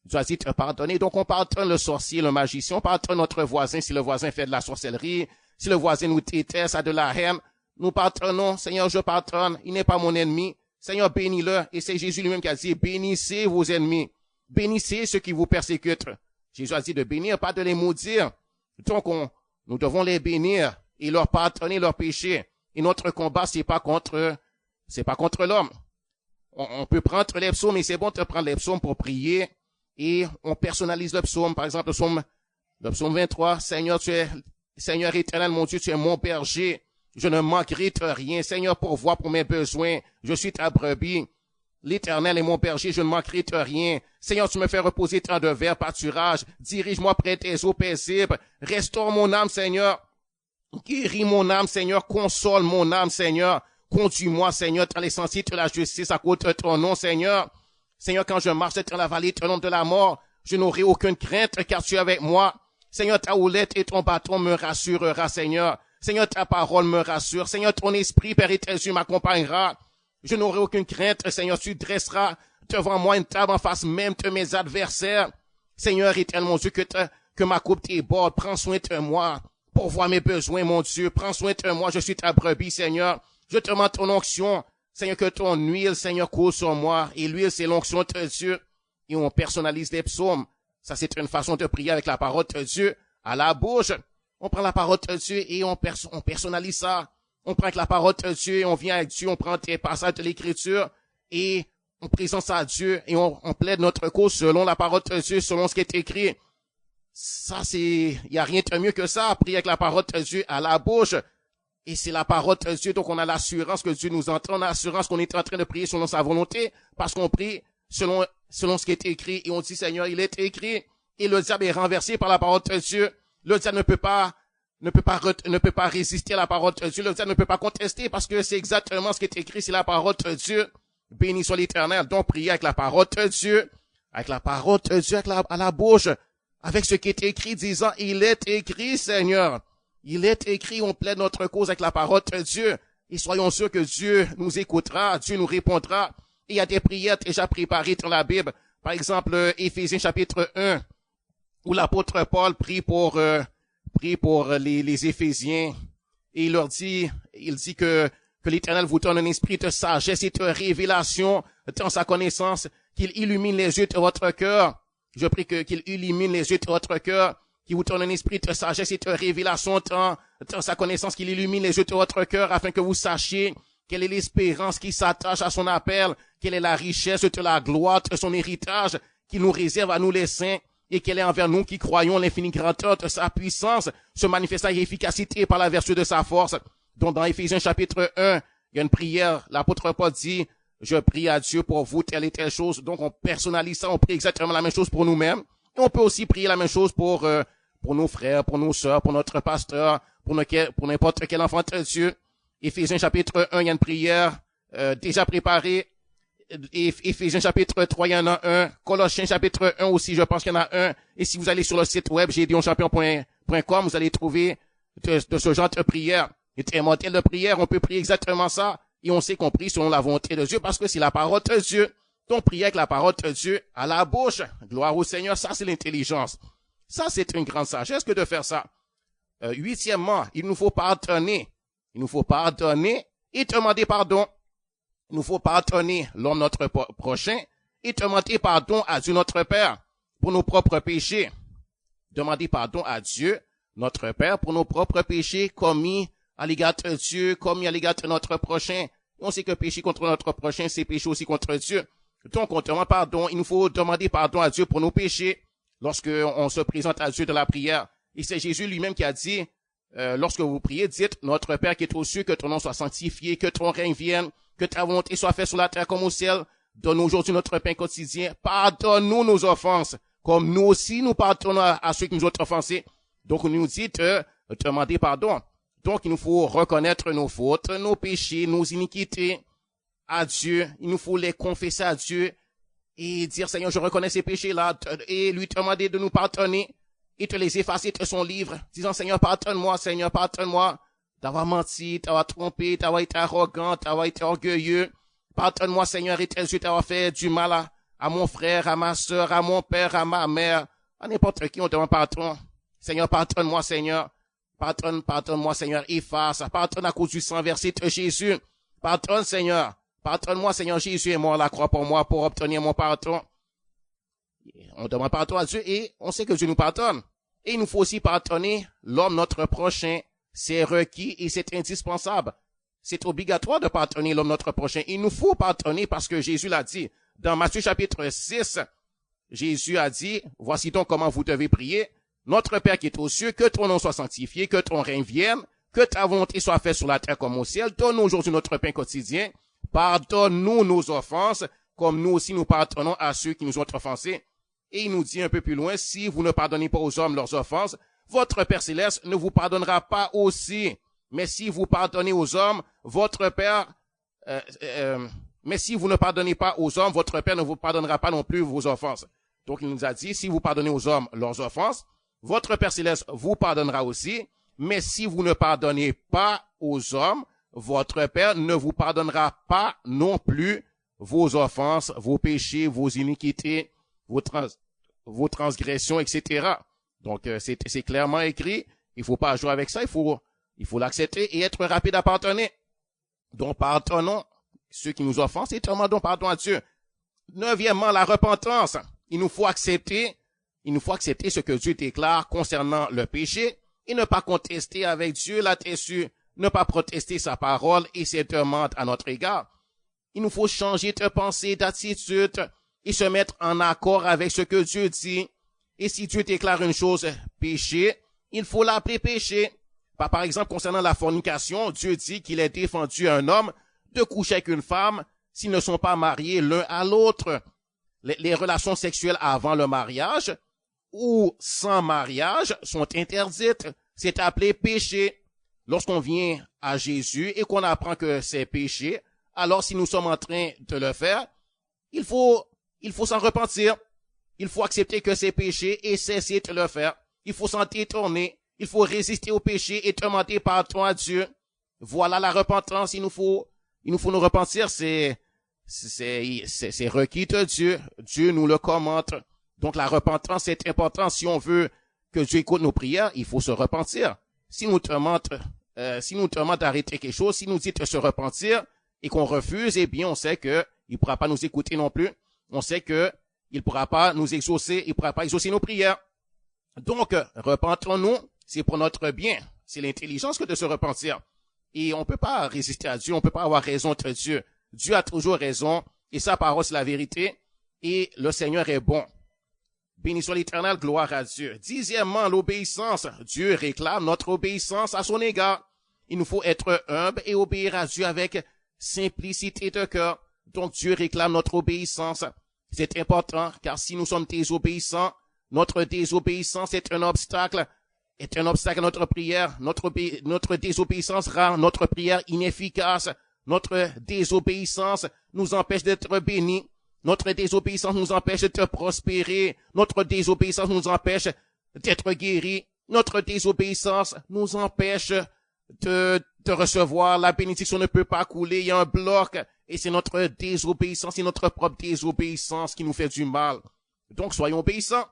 Dieu a dit de pardonner. Donc, on pardonne le sorcier, le magicien, on pardonne notre voisin si le voisin fait de la sorcellerie, si le voisin nous déteste, a de la haine. Nous pardonnons. Seigneur, je pardonne. Il n'est pas mon ennemi. Seigneur, bénis-le. Et c'est Jésus lui-même qui a dit, bénissez vos ennemis. Bénissez ceux qui vous persécutent. Jésus a dit de bénir, pas de les maudire. Donc, nous devons les bénir et leur pardonner leurs péchés. Et notre combat, c'est pas contre l'homme. On peut prendre les psaumes, et c'est bon de prendre les psaumes pour prier. Et on personnalise le psaume. Par exemple, le psaume 23. Seigneur éternel, mon Dieu, tu es mon berger. Je ne manquerai de rien. Seigneur, pourvois pour mes besoins. Je suis ta brebis. L'Éternel est mon berger, je ne manquerai de rien. Seigneur, tu me fais reposer tant de verts pâturages. Dirige-moi près des eaux paisibles. Restaure mon âme, Seigneur. Guéris mon âme, Seigneur. Console mon âme, Seigneur. Conduis-moi, Seigneur, dans les sentiers de la justice à cause de ton nom, Seigneur. Seigneur, quand je marche dans la vallée de l'ombre de la mort, je n'aurai aucune crainte car tu es avec moi. Seigneur, ta houlette et ton bâton me rassurera, Seigneur. Seigneur, ta parole me rassure. Seigneur, ton esprit, Père éternel, m'accompagnera. Je n'aurai aucune crainte, Seigneur, tu dresseras devant moi une table en face même de mes adversaires. Seigneur, éternel, mon Dieu, que ma coupe déborde, prends soin de moi. Pourvois mes besoins, mon Dieu, prends soin de moi, je suis ta brebis, Seigneur. Je te demande ton onction, Seigneur, que ton huile, Seigneur, coule sur moi. Et l'huile, c'est l'onction de Dieu. Et on personnalise les psaumes. Ça, c'est une façon de prier avec la parole de Dieu à la bouche. On prend la parole de Dieu et on personnalise ça. On prend avec la parole de Dieu et on vient avec Dieu, on prend des passages de l'Écriture et on présente ça à Dieu et on plaide notre cause selon la parole de Dieu, selon ce qui est écrit. Ça, il y a rien de mieux que ça, prier avec la parole de Dieu à la bouche. Et c'est la parole de Dieu, donc on a l'assurance que Dieu nous entend, on a l'assurance qu'on est en train de prier selon sa volonté, parce qu'on prie selon ce qui est écrit, et on dit, Seigneur, il est écrit, et le diable est renversé par la parole de Dieu. Le diable ne peut pas résister à la parole de Dieu, le diable ne peut pas contester, parce que c'est exactement ce qui est écrit, c'est la parole de Dieu. Béni soit l'Éternel. Donc, prier avec la parole de Dieu, avec la parole de Dieu, à la bouche, avec ce qui est écrit, disant, il est écrit, Seigneur. Il est écrit, on plaide notre cause avec la parole de Dieu. Et soyons sûrs que Dieu nous écoutera, Dieu nous répondra. Et il y a des prières déjà préparées dans la Bible. Par exemple, Éphésiens chapitre 1, où l'apôtre Paul prie pour les Éphésiens. Et il dit que l'Éternel vous donne un esprit de sagesse et de révélation dans sa connaissance, qu'il illumine les yeux de votre cœur. Je prie qu'il illumine les yeux de votre cœur, qu'il vous donne un esprit de sagesse et de révélation dans sa connaissance, qu'il illumine les yeux de votre cœur afin que vous sachiez quelle est l'espérance qui s'attache à son appel, quelle est la richesse de la gloire de son héritage qui nous réserve à nous les saints, et quelle est envers nous qui croyons l'infinie grandeur de sa puissance, se manifestant avec efficacité par la vertu de sa force. Donc dans Éphésiens chapitre 1, il y a une prière, l'apôtre Paul dit, je prie à Dieu pour vous telle et telle chose. Donc on personnalise ça, on prie exactement la même chose pour nous-mêmes. Et on peut aussi prier la même chose pour nos frères, pour nos sœurs, pour notre pasteur, pour n'importe quel enfant de Dieu. Éphésiens chapitre 1, il y a une prière déjà préparée. Éphésiens chapitre 3, il y en a un. Colossiens chapitre 1 aussi, je pense qu'il y en a un. Et si vous allez sur le site web gédéonchampion.com, vous allez trouver de ce genre de prière. Et un modèle de prière, on peut prier exactement ça. Et on sait qu'on prie selon la volonté de Dieu parce que c'est la parole de Dieu. Donc prier avec la parole de Dieu à la bouche. Gloire au Seigneur, ça c'est l'intelligence. Ça c'est une grande sagesse que de faire ça. Huitièmement, il nous faut pardonner. Il nous faut pardonner et demander pardon. Il nous faut pardonner l'homme notre prochain et demander pardon à Dieu notre Père pour nos propres péchés. Demander pardon à Dieu notre Père pour nos propres péchés commis à l'égard de Dieu, commis à l'égard de notre prochain. On sait que pécher contre notre prochain, c'est pécher aussi contre Dieu. Donc on demande pardon, il nous faut demander pardon à Dieu pour nos péchés lorsque on se présente à Dieu dans la prière. Et c'est Jésus lui-même qui a dit, lorsque vous priez, dites, notre Père qui est aux cieux, que ton nom soit sanctifié, que ton règne vienne, que ta volonté soit faite sur la terre comme au ciel. Donne-nous aujourd'hui notre pain quotidien. Pardonne-nous nos offenses, comme nous aussi nous pardonnons à ceux qui nous ont offensés. Donc, on nous dit de demander pardon. Donc, il nous faut reconnaître nos fautes, nos péchés, nos iniquités à Dieu. Il nous faut les confesser à Dieu et dire, Seigneur, je reconnais ces péchés-là, et lui demander de nous pardonner et de les effacer de son livre, disant, Seigneur, pardonne-moi, d'avoir menti, d'avoir trompé, d'avoir été arrogant, d'avoir été orgueilleux. Pardonne-moi, Seigneur, et tes yeux d'avoir fait du mal à mon frère, à ma sœur, à mon père, à ma mère, à n'importe qui, on demande pardon. Seigneur, pardonne-moi, Seigneur. Pardonne-moi, Seigneur, efface. Pardonne à cause du sang versé de Jésus. Pardonne, Seigneur. Pardonne-moi, Seigneur, Jésus est mort à la croix pour moi, pour obtenir mon pardon. On demande pardon à Dieu et on sait que Dieu nous pardonne. Et il nous faut aussi pardonner l'homme, notre prochain. C'est requis et c'est indispensable. C'est obligatoire de pardonner l'homme, notre prochain. Il nous faut pardonner parce que Jésus l'a dit. Dans Matthieu chapitre 6, Jésus a dit, voici donc comment vous devez prier. Notre Père qui est aux cieux, que ton nom soit sanctifié, que ton règne vienne, que ta volonté soit faite sur la terre comme au ciel. Donne-nous aujourd'hui notre pain quotidien. Pardonne-nous nos offenses, comme nous aussi nous pardonnons à ceux qui nous ont offensés. Et il nous dit un peu plus loin, si vous ne pardonnez pas aux hommes leurs offenses, votre Père céleste ne vous pardonnera pas aussi. Mais si vous pardonnez aux hommes, votre Père, mais si vous ne pardonnez pas aux hommes, votre Père ne vous pardonnera pas non plus vos offenses. Donc il nous a dit, si vous pardonnez aux hommes leurs offenses, votre Père céleste vous pardonnera aussi. Mais si vous ne pardonnez pas aux hommes, votre Père ne vous pardonnera pas non plus vos offenses, vos péchés, vos iniquités, vos transgressions, etc. Donc, c'est clairement écrit. Il faut pas jouer avec ça. Il faut l'accepter et être rapide à pardonner. Donc, pardonnons ceux qui nous offensent et demandons pardon à Dieu. Neuvièmement, la repentance. Il nous faut accepter ce que Dieu déclare concernant le péché et ne pas contester avec Dieu là-dessus, ne pas protester sa parole et ses demandes à notre égard. Il nous faut changer de pensée, d'attitude et se mettre en accord avec ce que Dieu dit. Et si Dieu déclare une chose péché, il faut l'appeler péché. Par exemple, concernant la fornication, Dieu dit qu'il est défendu à un homme de coucher avec une femme s'ils ne sont pas mariés l'un à l'autre. Les relations sexuelles avant le mariage ou sans mariage sont interdites. C'est appelé péché. Lorsqu'on vient à Jésus et qu'on apprend que c'est péché, alors si nous sommes en train de le faire, il faut s'en repentir. Il faut accepter que c'est péché et cesser de le faire. Il faut s'en détourner. Il faut résister au péché et demander pardon à Dieu. Voilà la repentance. Il nous faut nous repentir. C'est requis de Dieu. Dieu nous le commande. Donc la repentance est importante. Si on veut que Dieu écoute nos prières, il faut se repentir. Si nous demande d'arrêter quelque chose, si nous dit de se repentir et qu'on refuse, eh bien, on sait que il pourra pas nous écouter non plus. On sait que il pourra pas nous exaucer, il pourra pas exaucer nos prières. Donc, repentons-nous, c'est pour notre bien. C'est l'intelligence que de se repentir. Et on peut pas résister à Dieu, on peut pas avoir raison de Dieu. Dieu a toujours raison et sa parole c'est la vérité et le Seigneur est bon. Béni soit l'Éternel, gloire à Dieu. Dixièmement, l'obéissance. Dieu réclame notre obéissance à son égard. Il nous faut être humble et obéir à Dieu avec simplicité de cœur. Donc Dieu réclame notre obéissance. C'est important, car si nous sommes désobéissants, notre désobéissance est un obstacle à notre prière. Notre désobéissance rend notre prière inefficace. Notre désobéissance nous empêche d'être bénis. Notre désobéissance nous empêche de prospérer. Notre désobéissance nous empêche d'être guéris. Notre désobéissance nous empêche de recevoir. La bénédiction ne peut pas couler. Il y a un bloc. Et c'est notre désobéissance, c'est notre propre désobéissance qui nous fait du mal. Donc, soyons obéissants.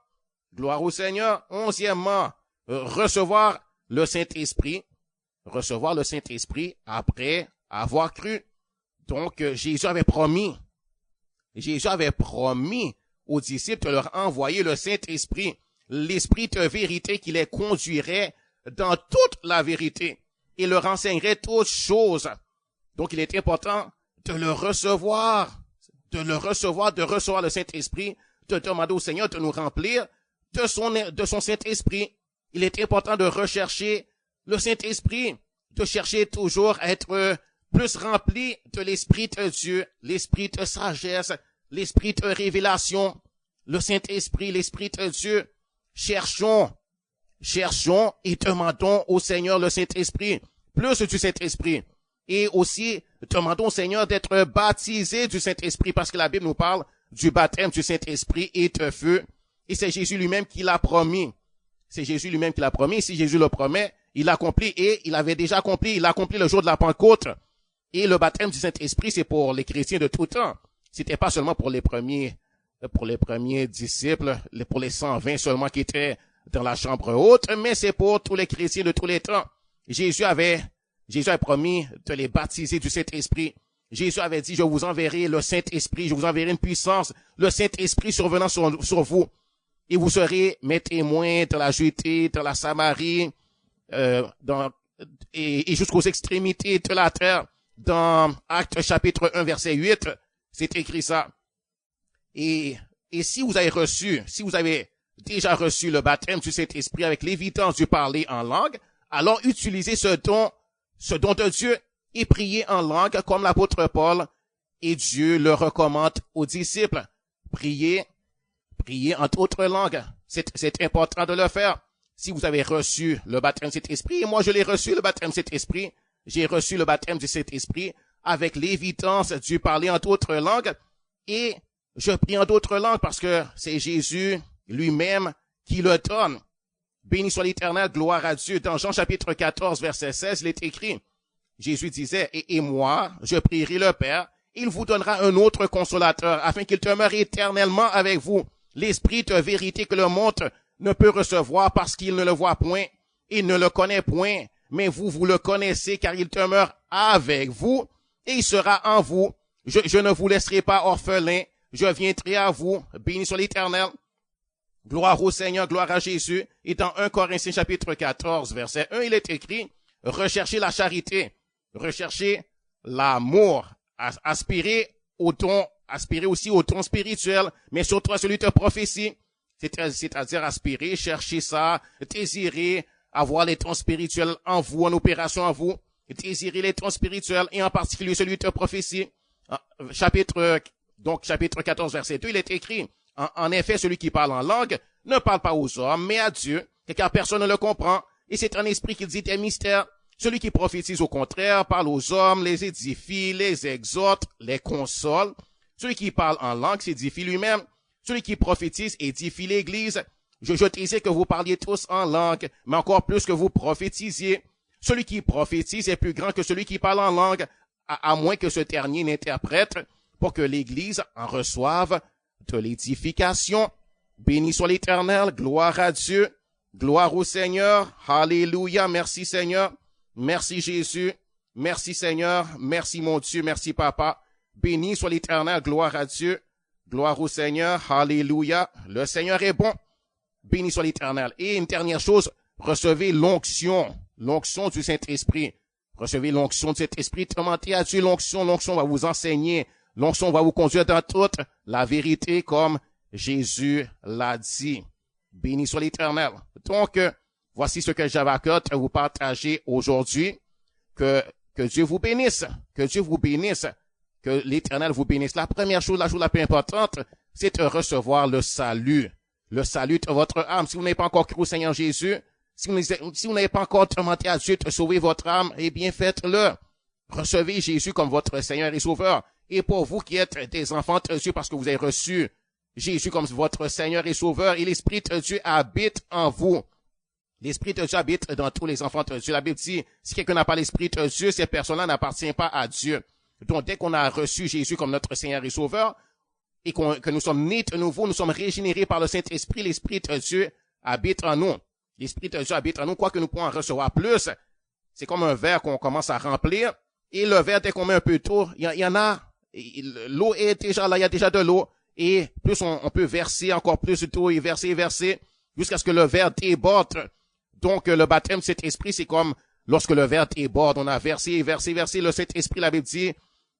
Gloire au Seigneur. Onzièmement, recevoir le Saint-Esprit. Recevoir le Saint-Esprit après avoir cru. Donc, Jésus avait promis aux disciples de leur envoyer le Saint-Esprit, l'Esprit de vérité qui les conduirait dans toute la vérité et leur enseignerait toutes choses. Donc, il est important de le recevoir, de recevoir le Saint-Esprit, de demander au Seigneur de nous remplir de son Saint-Esprit. Il est important de rechercher le Saint-Esprit, de chercher toujours à être plus rempli de l'Esprit de Dieu, l'Esprit de sagesse, l'Esprit de révélation, le Saint-Esprit, l'Esprit de Dieu. Cherchons et demandons au Seigneur le Saint-Esprit, plus du Saint-Esprit. Et aussi, demandons au Seigneur d'être baptisé du Saint-Esprit, parce que la Bible nous parle du baptême du Saint-Esprit et de feu. Et c'est Jésus lui-même qui l'a promis. C'est Jésus lui-même qui l'a promis. Si Jésus le promet, il l'accomplit et il avait déjà accompli. Il l'a accompli le jour de la Pentecôte. Et le baptême du Saint-Esprit, c'est pour les chrétiens de tout temps. C'était pas seulement pour les premiers disciples, pour les 120 seulement qui étaient dans la chambre haute, mais c'est pour tous les chrétiens de tous les temps. Jésus a promis de les baptiser du Saint-Esprit. Jésus avait dit, je vous enverrai le Saint-Esprit, je vous enverrai une puissance, le Saint-Esprit survenant sur vous. Et vous serez mes témoins dans la Judée, dans la Samarie, et jusqu'aux extrémités de la terre. Dans Actes chapitre 1 verset 8, c'est écrit ça. Et si vous avez déjà reçu le baptême du Saint-Esprit avec l'évidence du parler en langue, alors utilisez ce don ce don de Dieu et prier en langue comme l'apôtre Paul et Dieu le recommande aux disciples. Priez en d'autres langues. C'est important de le faire. Si vous avez reçu le baptême de cet esprit, et moi je l'ai reçu le baptême de cet esprit, j'ai reçu le baptême de cet esprit avec l'évidence du parler en d'autres langues et je prie en d'autres langues parce que c'est Jésus lui-même qui le donne. Béni soit l'Éternel, gloire à Dieu. Dans Jean chapitre 14, verset 16, il est écrit, Jésus disait, et moi, je prierai le Père, il vous donnera un autre consolateur, afin qu'il demeure éternellement avec vous, l'esprit de vérité que le monde ne peut recevoir parce qu'il ne le voit point, il ne le connaît point, mais vous le connaissez car il demeure avec vous et il sera en vous. Je ne vous laisserai pas orphelin, je viendrai à vous, béni soit l'Éternel. Gloire au Seigneur, gloire à Jésus. Et dans 1 Corinthiens chapitre 14, verset 1, il est écrit, recherchez la charité, recherchez l'amour, aspirez aussi au don spirituel, mais surtout à celui de prophétie, c'est-à-dire aspirer, chercher ça, désirer, avoir les dons spirituels en vous, en opération en vous, désirer les dons spirituels et en particulier celui de prophétie. Chapitre 14, verset 2, il est écrit, en effet, celui qui parle en langue ne parle pas aux hommes, mais à Dieu, car personne ne le comprend, et c'est un esprit qui dit des mystères. Celui qui prophétise au contraire parle aux hommes, les édifie, les exhorte, les console. Celui qui parle en langue s'édifie lui-même. Celui qui prophétise édifie l'Église. Je disais que vous parliez tous en langue, mais encore plus que vous prophétisiez. Celui qui prophétise est plus grand que celui qui parle en langue, à moins que ce dernier n'interprète, pour que l'Église en reçoive de l'édification. Béni soit l'Éternel, gloire à Dieu, gloire au Seigneur, alléluia, merci Seigneur, merci Jésus, merci Seigneur, merci mon Dieu, merci Papa, béni soit l'Éternel, gloire à Dieu, gloire au Seigneur, alléluia, le Seigneur est bon, béni soit l'Éternel. Et une dernière chose, recevez l'onction du Saint-Esprit, recevez l'onction du Saint-Esprit, demandez à Dieu l'onction va vous enseigner, l'onction va vous conduire dans toute la vérité comme Jésus l'a dit. Béni soit l'Éternel. Donc, voici ce que j'avais à cœur de vous partager aujourd'hui. Que Dieu vous bénisse. Que Dieu vous bénisse. Que l'Éternel vous bénisse. La première chose, la chose la plus importante, c'est de recevoir le salut. Le salut de votre âme. Si vous n'avez pas encore cru au Seigneur Jésus, si vous n'avez pas encore demandé à Dieu de sauver votre âme, eh bien, faites-le. Recevez Jésus comme votre Seigneur et Sauveur. Et pour vous qui êtes des enfants de Dieu parce que vous avez reçu Jésus comme votre Seigneur et Sauveur, et l'Esprit de Dieu habite en vous. L'Esprit de Dieu habite dans tous les enfants de Dieu. La Bible dit, si quelqu'un n'a pas l'Esprit de Dieu, cette personne-là n'appartient pas à Dieu. Donc, dès qu'on a reçu Jésus comme notre Seigneur et Sauveur, et que nous sommes nés de nouveau, nous sommes régénérés par le Saint-Esprit, l'Esprit de Dieu habite en nous. L'Esprit de Dieu habite en nous, quoique nous pouvons en recevoir plus. C'est comme un verre qu'on commence à remplir, et le verre, dès qu'on met un peu d'eau, il y en a, l'eau est déjà là, il y a déjà de l'eau, et plus on peut verser encore plus d'eau et verser, jusqu'à ce que le verre déborde. Donc, le baptême de cet esprit, c'est comme lorsque le verre déborde, on a versé, le Saint-Esprit, la Bible dit,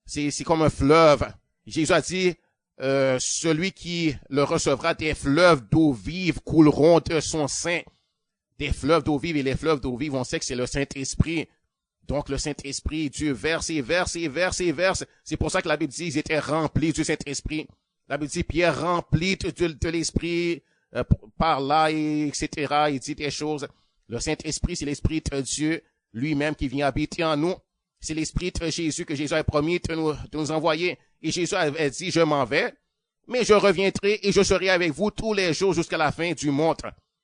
c'est comme un fleuve. Jésus a dit, celui qui le recevra, des fleuves d'eau vive couleront de son sein. Des fleuves d'eau vive, et les fleuves d'eau vive, on sait que c'est le Saint-Esprit. Donc, le Saint-Esprit, Dieu verse. C'est pour ça que la Bible dit, ils étaient remplis du Saint-Esprit. La Bible dit, Pierre rempli de l'Esprit, par là, etc. Il dit des choses. Le Saint-Esprit, c'est l'Esprit de Dieu lui-même qui vient habiter en nous. C'est l'Esprit de Jésus que Jésus a promis de nous envoyer. Et Jésus avait dit, je m'en vais, mais je reviendrai et je serai avec vous tous les jours jusqu'à la fin du monde.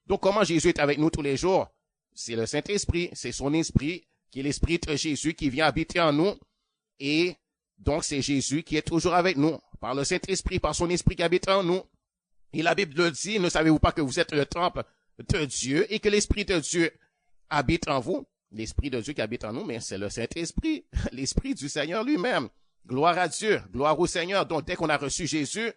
Donc, comment Jésus est avec nous tous les jours? C'est le Saint-Esprit, c'est son Esprit, qui est l'Esprit de Jésus qui vient habiter en nous. Et donc, c'est Jésus qui est toujours avec nous, par le Saint-Esprit, par son Esprit qui habite en nous. Et la Bible le dit, ne savez-vous pas que vous êtes le temple de Dieu et que l'Esprit de Dieu habite en vous? L'Esprit de Dieu qui habite en nous, mais c'est le Saint-Esprit, l'Esprit du Seigneur lui-même. Gloire à Dieu, gloire au Seigneur. Donc, dès qu'on a reçu Jésus,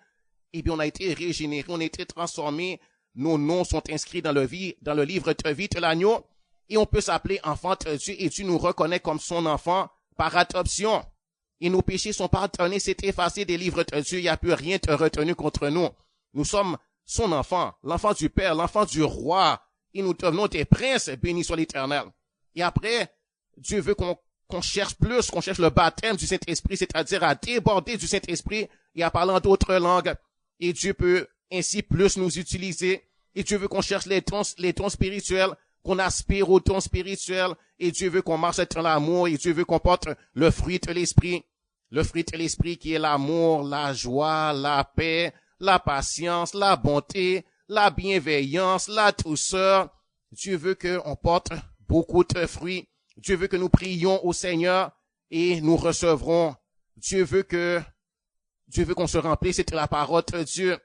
eh bien, on a été régénérés, on a été transformés. Nos noms sont inscrits dans le livre de vie de l'agneau. Et on peut s'appeler enfant de Dieu et Dieu nous reconnaît comme son enfant par adoption. Et nos péchés sont pardonnés, c'est effacé des livres de Dieu. Il n'y a plus rien de retenu contre nous. Nous sommes son enfant, l'enfant du Père, l'enfant du roi. Et nous devenons des princes, bénis soit l'Éternel. Et après, Dieu veut qu'on cherche plus, qu'on cherche le baptême du Saint-Esprit, c'est-à-dire à déborder du Saint-Esprit et à parler en d'autres langues. Et Dieu peut ainsi plus nous utiliser. Et Dieu veut qu'on cherche les dons spirituels, qu'on aspire aux dons spirituels. Et Dieu veut qu'on marche dans l'amour. Et Dieu veut qu'on porte le fruit de l'Esprit. Le fruit de l'Esprit qui est l'amour, la joie, la paix, la patience, la bonté, la bienveillance, la douceur. Dieu veut qu'on porte beaucoup de fruits. Dieu veut que nous prions au Seigneur et nous recevrons. Dieu veut qu'on se remplisse de la parole de Dieu.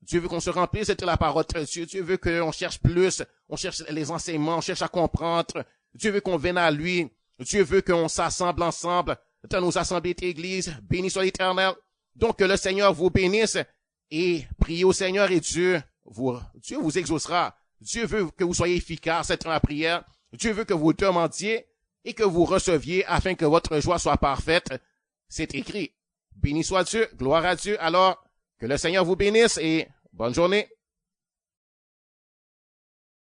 Dieu veut qu'on se remplisse de la parole de Dieu. Dieu veut qu'on cherche plus, on cherche les enseignements, on cherche à comprendre. Dieu veut qu'on vienne à lui. Dieu veut qu'on s'assemble ensemble dans nos assemblées d'église. Béni soit l'Éternel. Donc que le Seigneur vous bénisse et priez au Seigneur et Dieu vous exaucera. Dieu veut que vous soyez efficaces dans la prière. Dieu veut que vous demandiez et que vous receviez afin que votre joie soit parfaite. C'est écrit. Béni soit Dieu, gloire à Dieu. Alors, que le Seigneur vous bénisse et bonne journée.